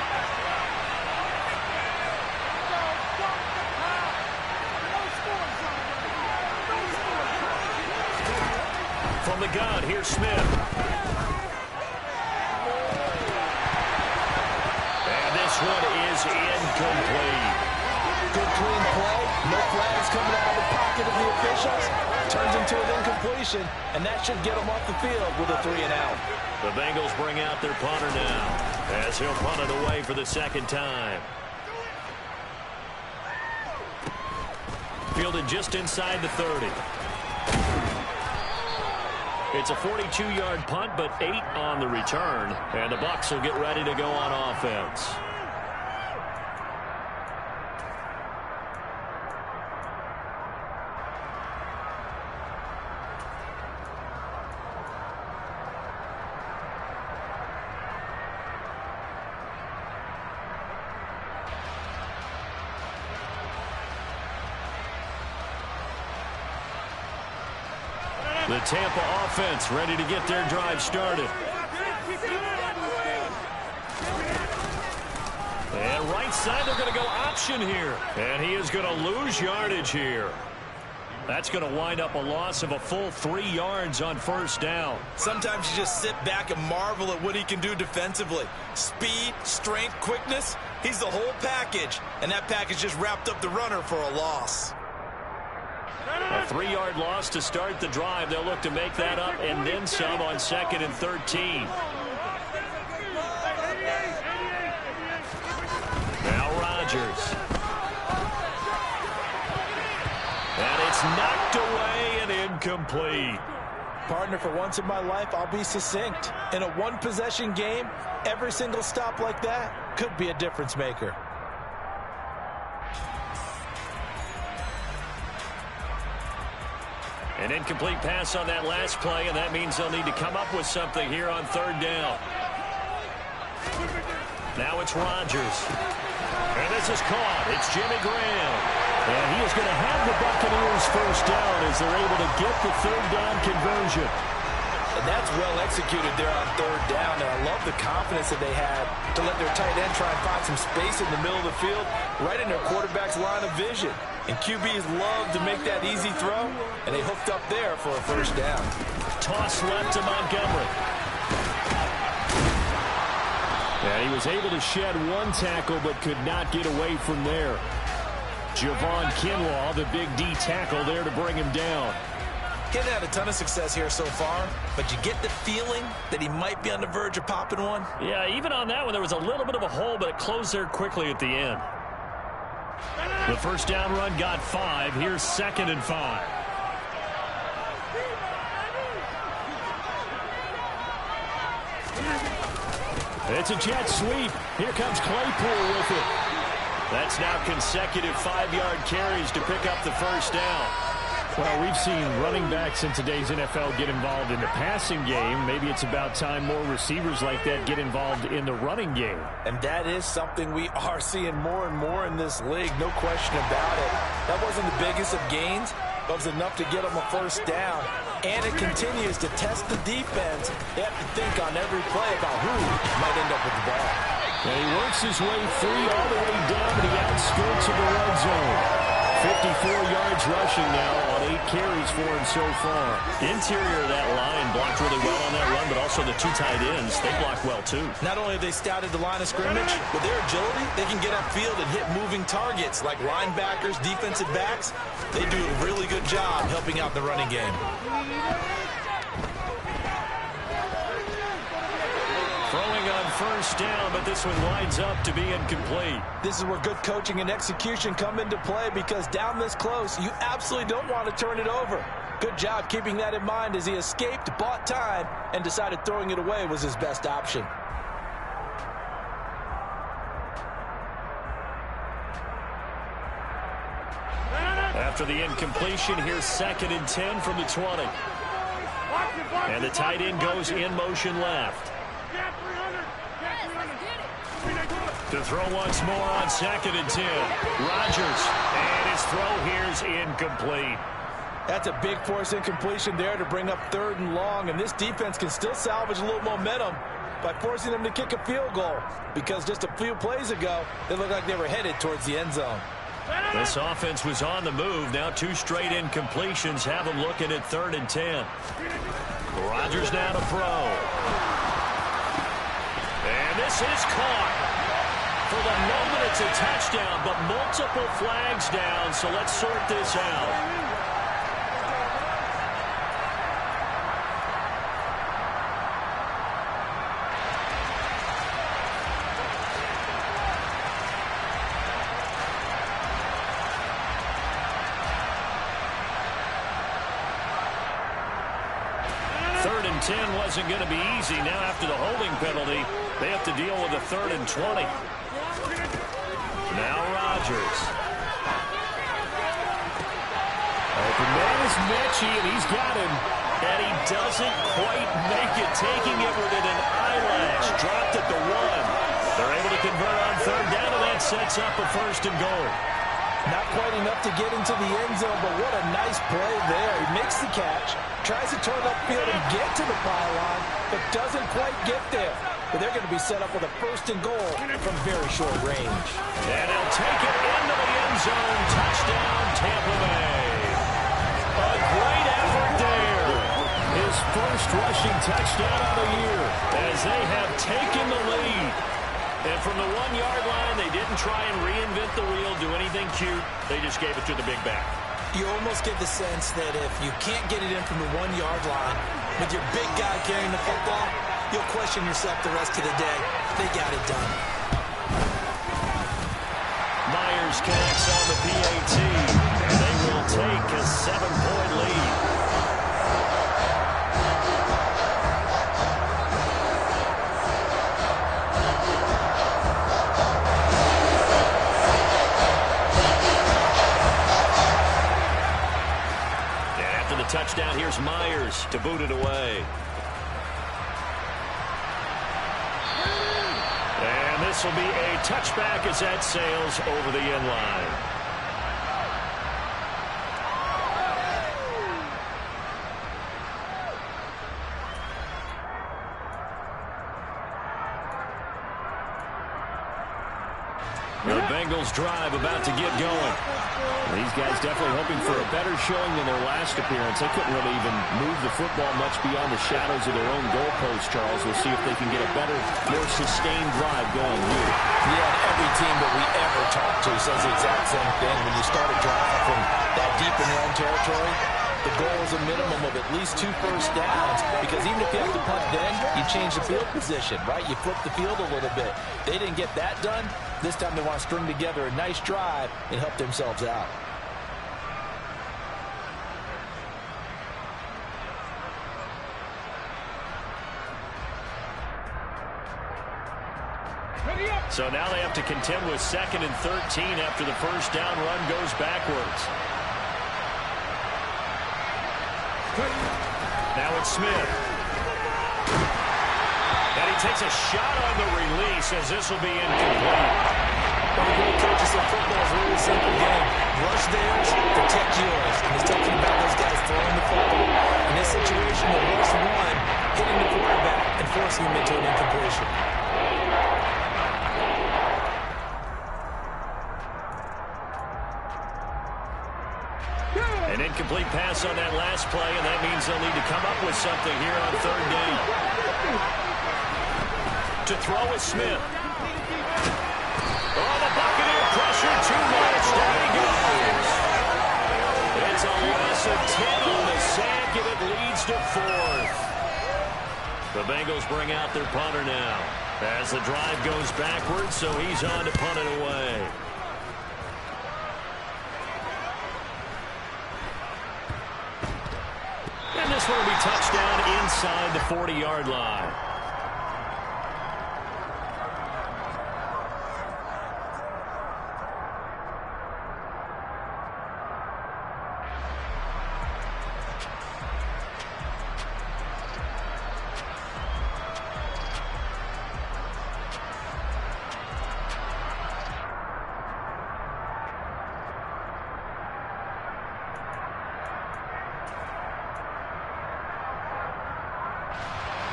From the gun, here's Smith. And this one is incomplete. Good clean play. No flags coming out of the pocket of the officials. Turns into an incompletion, and that should get them off the field with a 3-and-out. The Bengals bring out their punter now as he'll punt it away for the 2nd time. Fielded just inside the 30. It's a 42-yard punt, but 8 on the return. And the Bucs will get ready to go on offense. The Tampa offense ready to get their drive started. And right side, they're going to go option here. And he is going to lose yardage here. That's going to wind up a loss of a full 3 yards on 1st down. Sometimes you just sit back and marvel at what he can do defensively. Speed, strength, quickness. He's the whole package. And that package just wrapped up the runner for a loss. A 3-yard loss to start the drive. They'll look to make that up and then some on 2nd and 13. Now Rodgers. And it's knocked away and incomplete. Partner, for once in my life, I'll be succinct. In a one-possession game, every single stop like that could be a difference maker. An incomplete pass on that last play, and that means they'll need to come up with something here on third down. Now it's Rodgers. And this is caught. It's Jimmy Graham. And he is going to have the Buccaneers first down as they're able to get the third down conversion. And that's well executed there on third down. And I love the confidence that they had to let their tight end try and find some space in the middle of the field, right in their quarterback's line of vision. And QBs love to make that easy throw, and they hooked up there for a first down. Toss left to Montgomery. And he was able to shed one tackle but could not get away from there. Javon Kinlaw, the big D tackle there to bring him down. He hasn't had a ton of success here so far, but you get the feeling that he might be on the verge of popping one. Yeah, even on that one, there was a little bit of a hole, but it closed there quickly at the end. The first down run got 5. Here's 2nd and 5. It's a jet sweep. Here comes Claypool with it. That's now consecutive 5-yard carries to pick up the first down. Well, we've seen running backs in today's NFL get involved in the passing game. Maybe it's about time more receivers like that get involved in the running game. And that is something we are seeing more and more in this league, no question about it. That wasn't the biggest of gains, but it was enough to get them a first down. And it continues to test the defense. They have to think on every play about who might end up with the ball. And he works his way free all the way down to the outskirts of the red zone. 54 yards rushing now on 8 carries for him so far. Interior of that line blocked really well on that run, but also the 2 tight ends, they blocked well too. Not only have they scouted the line of scrimmage, with their agility, they can get upfield and hit moving targets like linebackers, defensive backs. They do a really good job helping out the running game. Throwing on first down, but this one winds up to be incomplete. This is where good coaching and execution come into play, because down this close, you absolutely don't want to turn it over. Good job keeping that in mind as he escaped, bought time, and decided throwing it away was his best option. After the incompletion, here's 2nd and 10 from the 20. And the tight end goes in motion left. To throw once more on 2nd and 10. Rodgers, and his throw here's incomplete. That's a big force incompletion there to bring up 3rd and long, and this defense can still salvage a little momentum by forcing them to kick a field goal, because just a few plays ago, they looked like they were headed towards the end zone. This offense was on the move. Now 2 straight incompletions have them looking at 3rd and 10. Rodgers now to throw. And this is caught. For the moment, it's a touchdown, but multiple flags down, so let's sort this out. Third and 10 wasn't going to be easy. Now after the holding penalty, they have to deal with a 3rd and 20. Now Rodgers. Open man is Mechie, and he's got him. And he doesn't quite make it, taking it within an eyelash. Dropped at the 1. They're able to convert on 3rd down, and that sets up a 1st and goal. Not quite enough to get into the end zone, but what a nice play there. He makes the catch, tries to turn upfield and get to the pylon, but doesn't quite get there. But they're going to be set up with a 1st and goal from very short range. And he'll take it into the end zone. Touchdown, Tampa Bay. A great effort there. His first rushing touchdown of the year as they have taken the lead. And from the 1-yard line, they didn't try and reinvent the wheel, do anything cute. They just gave it to the big back. You almost get the sense that if you can't get it in from the 1-yard line with your big guy carrying the football, you'll question yourself the rest of the day. They got it done. Myers connects on the PAT, and they will take a 7-point lead. touchdown. Here's Myers to boot it away. And this will be a touchback as that sails over the end line. The Bengals drive about to get going. These guys definitely hoping for a better showing than their last appearance. They couldn't really even move the football much beyond the shadows of their own goalpost, Charles. We'll see if they can get a better, more sustained drive going here. Yeah, every team that we ever talk to says the exact same thing. When you start a drive from that deep in your own territory, the goal is a minimum of at least 2 first downs, because even if you have to punt then, you change the field position, right? You flip the field a little bit. They didn't get that done. This time they want to string together a nice drive and help themselves out. So now they have to contend with 2nd and 13 after the first down run goes backwards. Now it's Smith. And he takes a shot on the release as this will be incomplete. Well, the great coaches of football is a really simple game. Rush theirs, protect yours. And he's talking about those guys throwing the football. In this situation, the rush one, hitting the quarterback and forcing him into an incompletion. An incomplete pass on that last play, and that means they'll need to come up with something here on 3rd down. To throw is Smith. Oh, the Buccaneer pressure too much. Down he goes. It's a loss of 10 on the sack, and it leads to 4th. The Bengals bring out their punter now as the drive goes backwards, so he's on to punt it away. And this one will be touchdown inside the 40-yard line.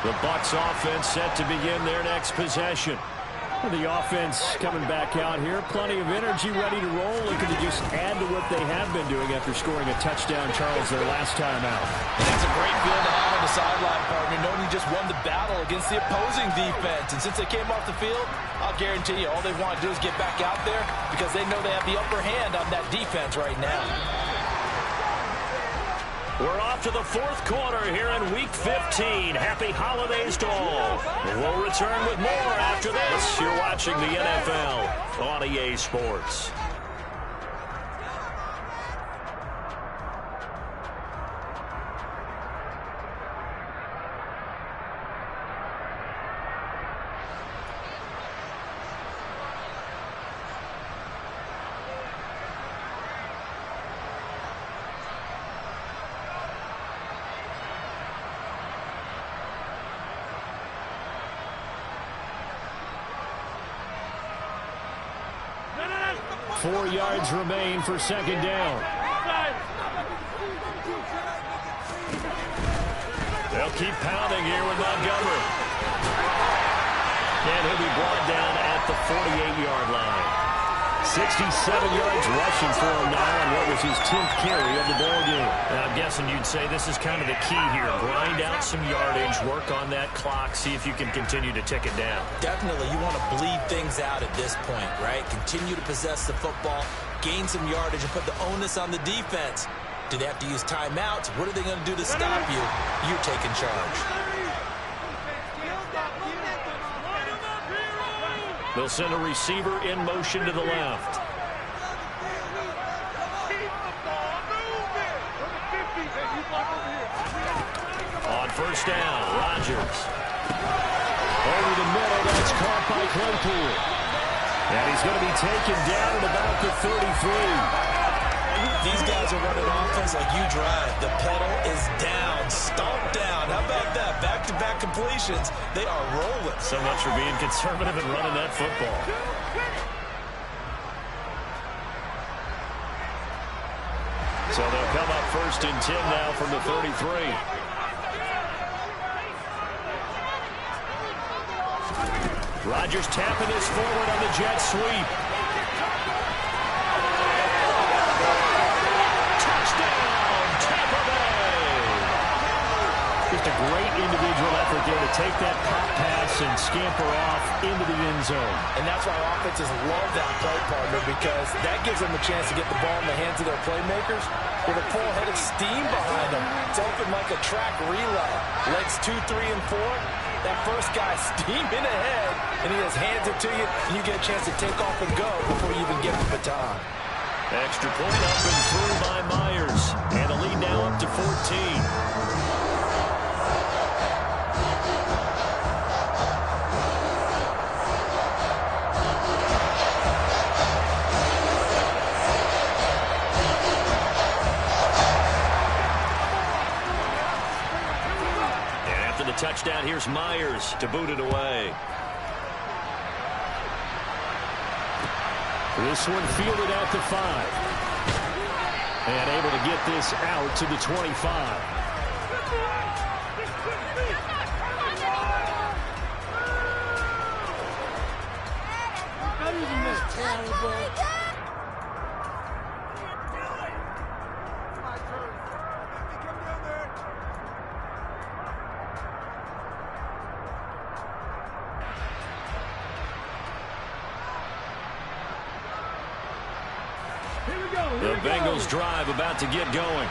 The Bucs offense set to begin their next possession. The offense coming back out here. Plenty of energy, ready to roll. Looking to just add to what they have been doing after scoring a touchdown, Charles, their last time out. And that's a great feeling to have on the sideline, partner, knowing you just won the battle against the opposing defense. And since they came off the field, I'll guarantee you all they want to do is get back out there because they know they have the upper hand on that defense right now. We're off to the 4th quarter here in Week 15. Happy holidays to all. We'll return with more after this. You're watching the NFL on EA Sports. Four yards remain for 2nd down. They'll keep pounding here with Montgomery. And he'll be brought down at the 48-yard line. 67 yards rushing for him now on what was his 10th carry of the ball game. And I'm guessing you'd say this is kind of the key here. Grind out some yardage, work on that clock, see if you can continue to tick it down. Definitely, you want to bleed things out at this point, right? Continue to possess the football, gain some yardage, and put the onus on the defense. Do they have to use timeouts? What are they going to do to stop you? You're taking charge. They'll send a receiver in motion to the left. On 1st down, Rodgers. Over the middle, that's caught by Claypool. And he's going to be taken down at about the 33. These guys are running offense things like you drive. The pedal is down, stomped down. How about that? Back-to-back completions. They are rolling. So much for being conservative and running that football. So they'll come up 1st and 10 now from the 33. Rodgers tapping this forward on the jet sweep. Touchdown, Tampa Bay! Just a great individual effort there to take that pop pass and scamper off into the end zone. And that's why offenses love that play partner, because that gives them a chance to get the ball in the hands of their playmakers with a full head of steam behind them. It's open like a track relay. Legs 2, 3, and 4. That first guy steaming ahead, and he just hands it to you, and you get a chance to take off and go before you even get the baton. Extra point up and through by Myers. And a lead now up to 14. Touchdown, here's Myers to boot it away. This one fielded out to 5. And able to get this out to the 25. The Bengals drive about to get going.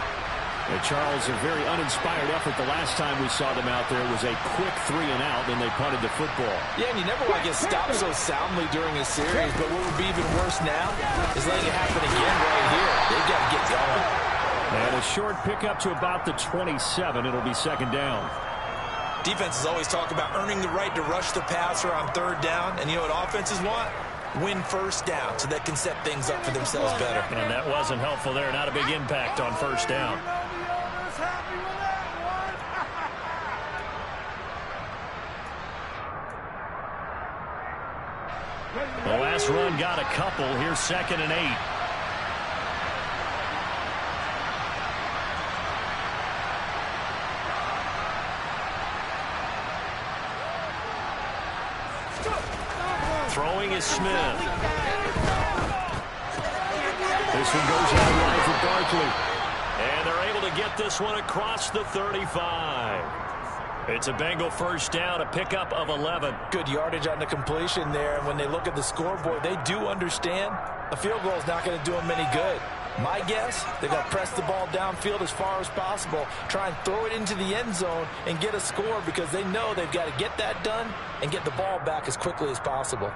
And Charles, a very uninspired effort. The last time we saw them out there was a quick 3 and out, and they punted the football. Yeah, and you never want to get stopped so soundly during a series, but what would be even worse now is letting it happen again right here. They've got to get going. And a short pickup to about the 27. It'll be 2nd down. Defenses always talk about earning the right to rush the passer on 3rd down, and you know what offenses want? Win 1st down so they can set things up for themselves better. And that wasn't helpful there. Not a big impact on 1st down. The last run got a couple. Here's 2nd and 8. Throwing is Smith. This one goes out wide for Barkley. And they're able to get this one across the 35. It's a Bengal 1st down, a pickup of 11. Good yardage on the completion there. And when they look at the scoreboard, they do understand a field goal is not going to do them any good. My guess, they're going to press the ball downfield as far as possible, try and throw it into the end zone and get a score, because they know they've got to get that done and get the ball back as quickly as possible.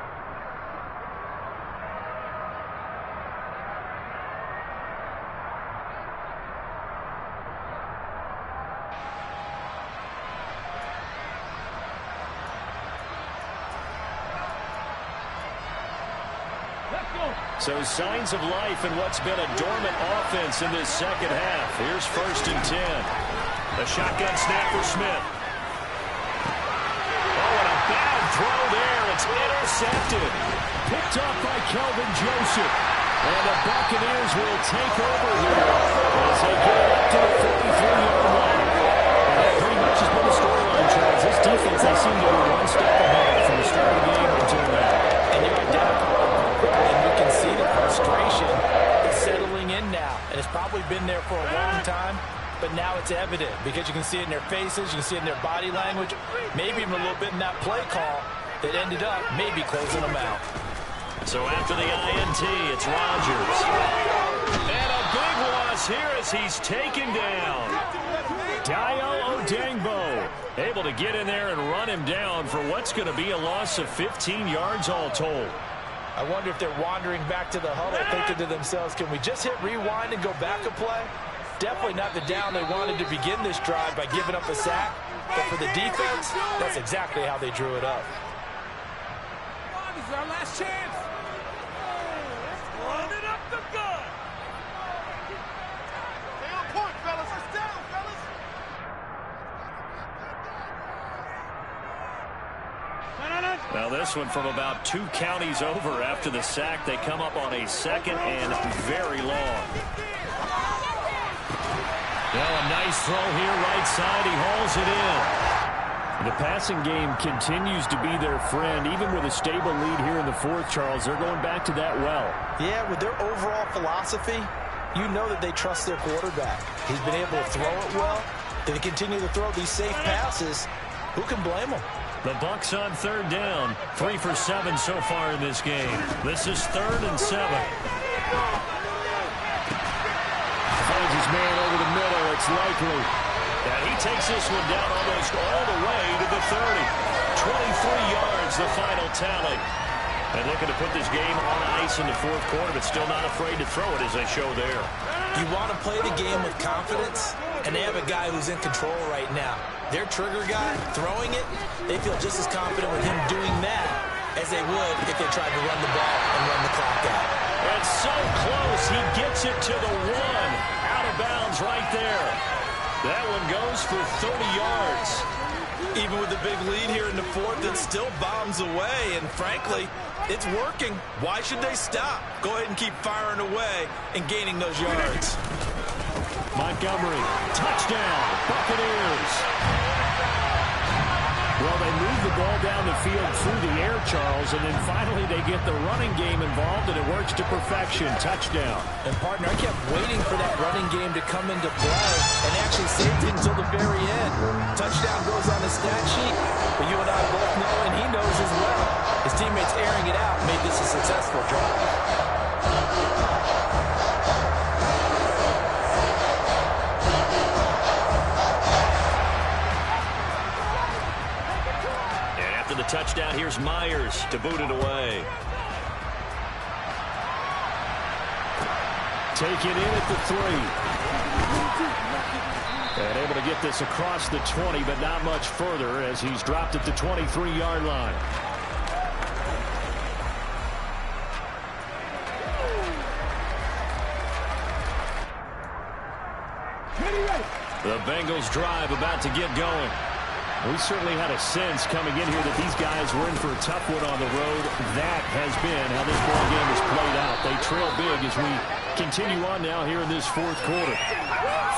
So signs of life in what's been a dormant offense in this 2nd half. Here's 1st and 10. A shotgun snap for Smith. Oh, and a bad throw there. It's intercepted. Picked up by Kelvin Joseph. And the Buccaneers will take over here as they get it up to the 43-yard line. And that pretty much has been the storyline, Charles. This defense, they seem to be one step ahead from the start of the game until now. And you're identical. And you can see the frustration is settling in now. And it's probably been there for a long time, but now it's evident because you can see it in their faces, you can see it in their body language, maybe even a little bit in that play call that ended up maybe closing them out. So after the INT, it's Rodgers. And a big loss here as he's taken down. Dayo Odeyingbo able to get in there and run him down for what's going to be a loss of 15 yards all told. I wonder if they're wandering back to the huddle thinking to themselves, can we just hit rewind and go back a play? Definitely not the down they wanted to begin this drive by giving up a sack. But for the defense, that's exactly how they drew it up. Come on, this is our last chance. Run it up the gut. Stay on point. this one from about 2 counties over after the sack. They come up on a 2nd and very long. Well, a nice throw here right side. He hauls it in. The passing game continues to be their friend. Even with a stable lead here in the 4th, Charles, they're going back to that well. Yeah, with their overall philosophy, you know that they trust their quarterback. He's been able to throw it well. They continue to throw these safe passes. Who can blame them? The Bucs on 3rd down. 3 for 7 so far in this game. This is 3rd and 7. Finds his man over the middle. It's likely. And he takes this one down almost all the way to the 30. 23 yards, the final tally. And looking to put this game on ice in the 4th quarter, but still not afraid to throw it as they show there. You want to play the game with confidence, and they have a guy who's in control right now. Their trigger guy, throwing it, they feel just as confident with him doing that as they would if they tried to run the ball and run the clock out. And so close, he gets it to the 1. Out of bounds right there. That one goes for 30 yards. Even with the big lead here in the 4th, it still bombs away, and frankly, it's working. Why should they stop? Go ahead and keep firing away and gaining those yards. Montgomery, touchdown, Buccaneers. Well, they move the ball down the field through the air, Charles, and then finally they get the running game involved, and it works to perfection. Touchdown. And, partner, I kept waiting for that running game to come into play and actually saved it until the very end. Touchdown goes on the stat sheet, but you and I both know, and he knows as well, his teammates airing it out made this a successful drive. The touchdown, here's Myers to boot it away. Take it in at the 3. And able to get this across the 20, but not much further as he's dropped at the 23-yard line. The Bengals drive about to get going. We certainly had a sense coming in here that these guys were in for a tough one on the road. That has been how this ball game has played out. They trail big as we continue on now here in this 4th quarter.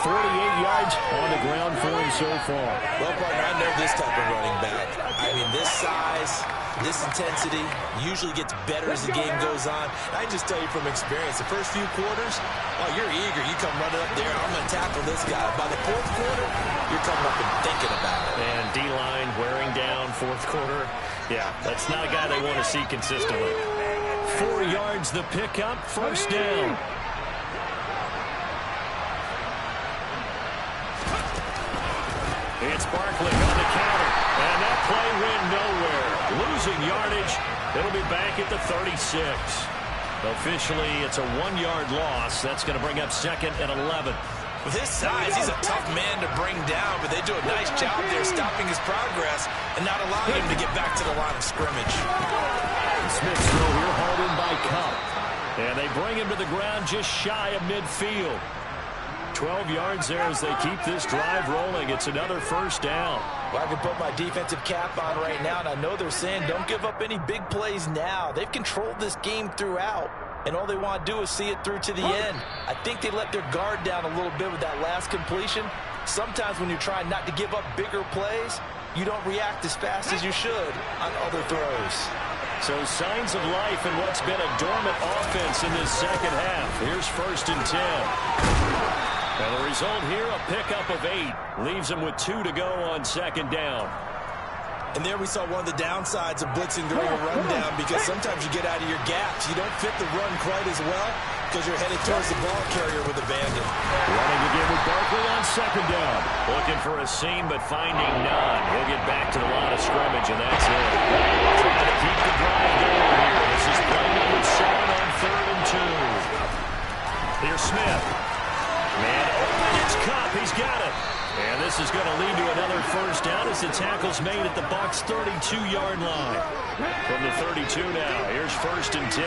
48 yards on the ground for him so far. Well, partner, I know this type of running back. I mean, this size, this intensity usually gets better as the game goes on. I can just tell you from experience, the first few quarters, oh, you're eager. You come running up there, I'm going to tackle this guy. By the 4th quarter, you're coming up and thinking about it. And D-line wearing down 4th quarter. Yeah, that's not a guy they want to see consistently. 4 yards the pickup, 1st down. It's Barkley on the counter, and that play went nowhere. Losing yardage, it'll be back at the 36. Officially, it's a 1-yard loss. That's going to bring up 2nd and 11. With his size, he's a tough man to bring down, but they do a nice job there stopping his progress and not allowing him to get back to the line of scrimmage. Smith's throw here hauled in by Cup. And they bring him to the ground just shy of midfield. 12 yards there as they keep this drive rolling. It's another 1st down. Well, I can put my defensive cap on right now, and I know they're saying don't give up any big plays now. They've controlled this game throughout, and all they want to do is see it through to the end. I think they let their guard down a little bit with that last completion. Sometimes when you're trying not to give up bigger plays, you don't react as fast as you should on other throws. So signs of life in what's been a dormant offense in this 2nd half. Here's 1st and 10. And the result here, a pickup of 8. Leaves them with 2 to go on 2nd down. And there we saw one of the downsides of blitzing during a rundown, because sometimes you get out of your gaps. You don't fit the run quite as well because you're headed towards the ball carrier with abandon. Running again with Barkley on 2nd down. Looking for a seam, but finding none. He'll get back to the line of scrimmage, and that's it. Trying to keep the drive going here. This is play number 7 on 3rd and 2. Here's Smith. Man open, it's Cup. He's got it. And this is going to lead to another 1st down as the tackle's made at the Bucs' 32-yard line. From the 32 now, here's 1st and 10.